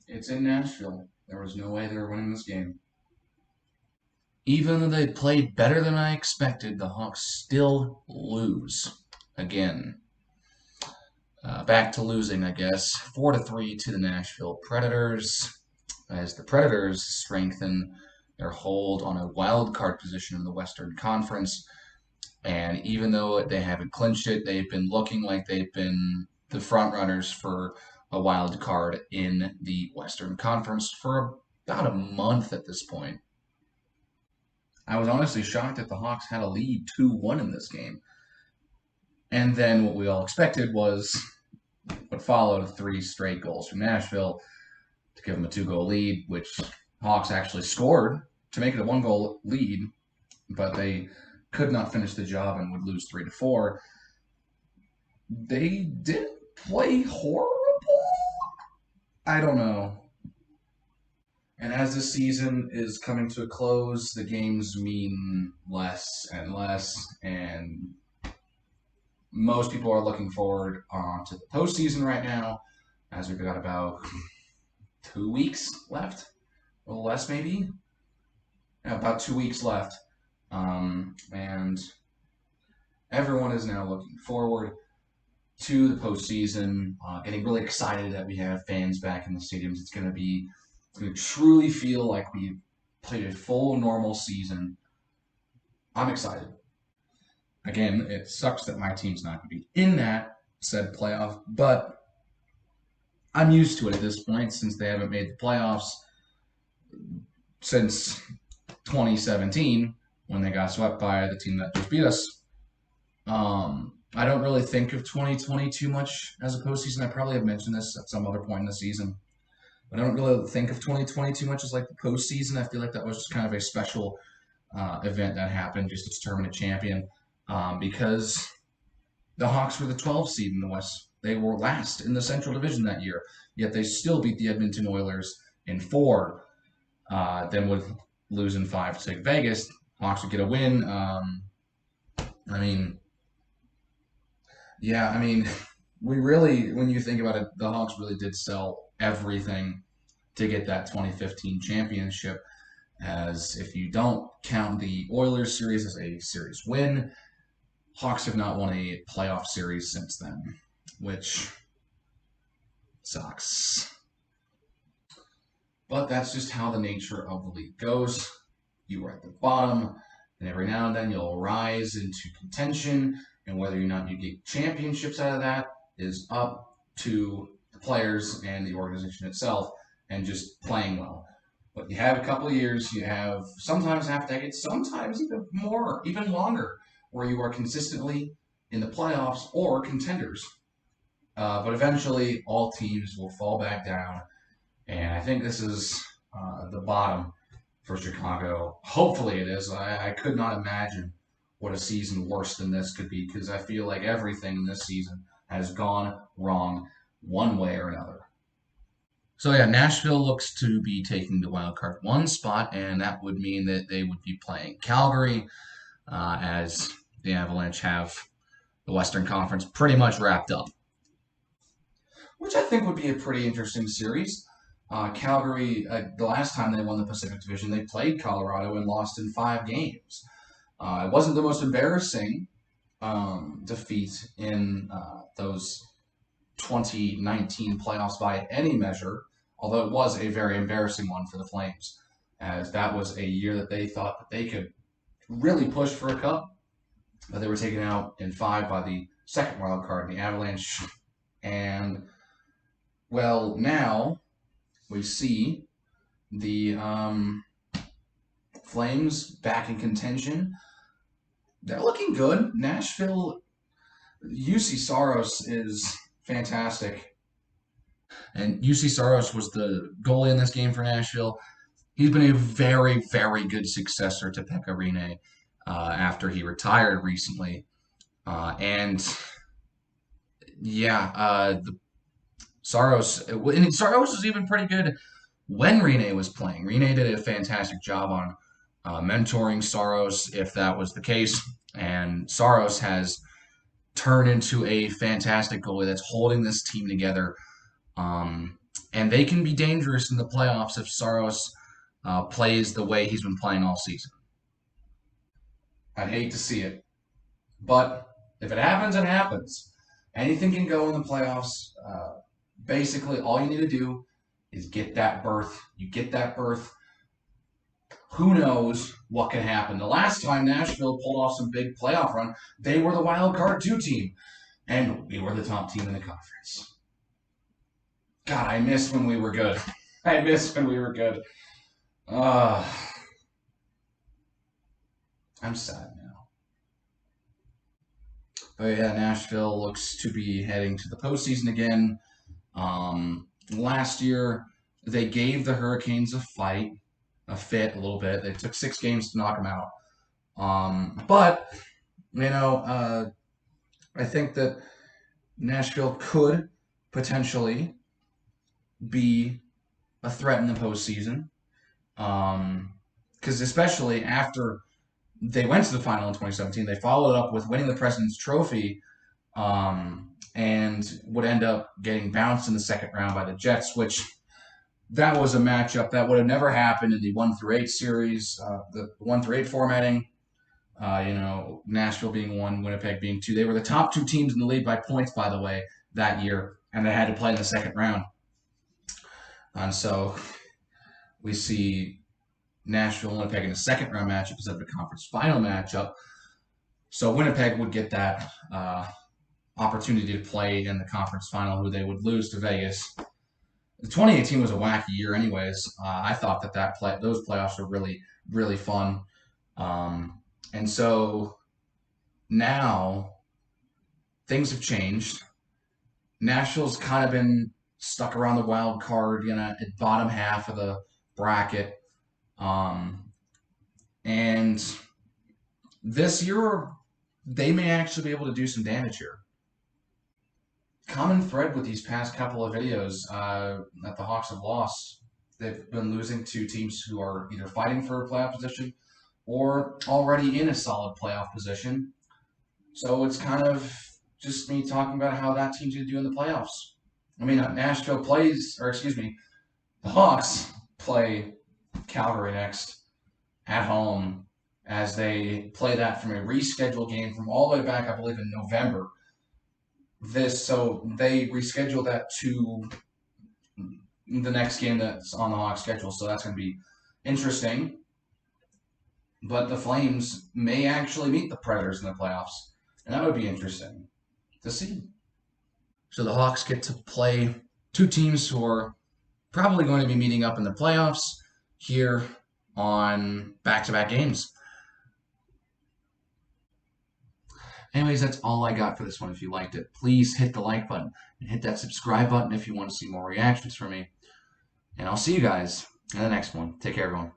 It's in Nashville. There was no way they were winning this game. Even though they played better than I expected, the Hawks still lose again. Back to losing, I guess. 4-3 to the Nashville Predators, as the Predators strengthen their hold on a wild card position in the Western Conference. And even though they haven't clinched it, they've been looking like they've been the front runners for a wild card in the Western Conference for about a month at this point. I was honestly shocked that the Hawks had a lead 2-1 in this game. And then what we all expected was what followed: three straight goals from Nashville to give them a 2-goal lead, which Hawks actually scored to make it a 1-goal lead, but they could not finish the job and would lose 3-4. They didn't play horrible. I don't know. And as the season is coming to a close, the games mean less and less, and most people are looking forward to the postseason right now, as we've got about 2 weeks left, a little less maybe. Yeah, about 2 weeks left, and everyone is now looking forward to the postseason, getting really excited that we have fans back in the stadiums. It's going to truly feel like we played a full normal season. I'm excited. Again, it sucks that my team's not going to be in that said playoff, but I'm used to it at this point since they haven't made the playoffs since 2017 when they got swept by the team that just beat us. I don't really think of 2020 too much as a postseason. I probably have mentioned this at some other point in the season, but I don't really think of 2020 too much as like the postseason. I feel like that was just kind of a special event that happened just to determine a champion, because the Hawks were the 12th seed in the West. They were last in the Central Division that year, yet they still beat the Edmonton Oilers in 4. Then would lose in 5 to Vegas. Hawks would get a win. I mean, yeah, I mean, we really, when you think about it, the Hawks really did sell everything to get that 2015 championship. As if you don't count the Oilers series as a series win, Hawks have not won a playoff series since then, which sucks. But that's just how the nature of the league goes. You are at the bottom, and every now and then you'll rise into contention, and whether or not you get championships out of that is up to the players and the organization itself and just playing well. But you have a couple of years, you have sometimes half decades, sometimes even more, even longer, where you are consistently in the playoffs or contenders. But eventually, all teams will fall back down, and I think this is the bottom for Chicago. Hopefully, it is. I could not imagine what a season worse than this could be, because I feel like everything in this season has gone wrong one way or another. So yeah, Nashville looks to be taking the wild card 1 spot, and that would mean that they would be playing Calgary, as the Avalanche have the Western Conference pretty much wrapped up, which I think would be a pretty interesting series. Calgary, the last time they won the Pacific Division, they played Colorado and lost in 5 games. It wasn't the most embarrassing defeat in those 2019 playoffs by any measure, although it was a very embarrassing one for the Flames, as that was a year that they thought that they could really push for a cup, but they were taken out in 5 by the second wild card, the Avalanche. And, well, now we see the Flames back in contention. They're looking good. Nashville, UC Saros is fantastic. And UC Saros was the goalie in this game for Nashville. He's been a very, very good successor to Pekka Rinne after he retired recently. And yeah, Saros was even pretty good when Rinne was playing. Rinne did a fantastic job on mentoring Saros, if that was the case. And Saros has turned into a fantastic goalie that's holding this team together. And they can be dangerous in the playoffs if Saros plays the way he's been playing all season. I'd hate to see it. But if it happens, it happens. Anything can go in the playoffs. Basically, all you need to do is get that berth. You get that berth. Who knows what can happen? The last time Nashville pulled off some big playoff run, they were the wild card 2 team, and we were the top team in the conference. God, I miss when we were good. I miss when we were good. I'm sad now. But yeah, Nashville looks to be heading to the postseason again. Last year, they gave the Hurricanes a fit a little bit. They took 6 games to knock them out. But, I think that Nashville could potentially be a threat in the postseason. Because especially after they went to the final in 2017, they followed up with winning the President's Trophy and would end up getting bounced in the second round by the Jets, which that was a matchup that would have never happened in the 1-8 series, the 1-8 formatting. Nashville being 1, Winnipeg being 2. They were the top 2 teams in the league by points, by the way, that year, and they had to play in the second round. And so we see Nashville and Winnipeg in a second round matchup instead of a conference final matchup. So Winnipeg would get that opportunity to play in the conference final, who they would lose to Vegas. The 2018 was a wacky year anyways. I thought that those playoffs were really, really fun. And so now things have changed. Nashville's kind of been stuck around the wild card, at bottom half of the bracket. And this year, they may actually be able to do some damage here. Common thread with these past couple of videos that the Hawks have lost. They've been losing to teams who are either fighting for a playoff position or already in a solid playoff position. So it's kind of just me talking about how that team's going to do in the playoffs. The Hawks play Calgary next at home as they play that from a rescheduled game from all the way back, I believe, in November. So they rescheduled that to the next game that's on the Hawks schedule. So that's going to be interesting. But the Flames may actually meet the Predators in the playoffs. And that would be interesting to see. So the Hawks get to play 2 teams who are probably going to be meeting up in the playoffs here on back-to-back games. Anyways, that's all I got for this one. If you liked it, please hit the like button and hit that subscribe button if you want to see more reactions from me. And I'll see you guys in the next one. Take care, everyone.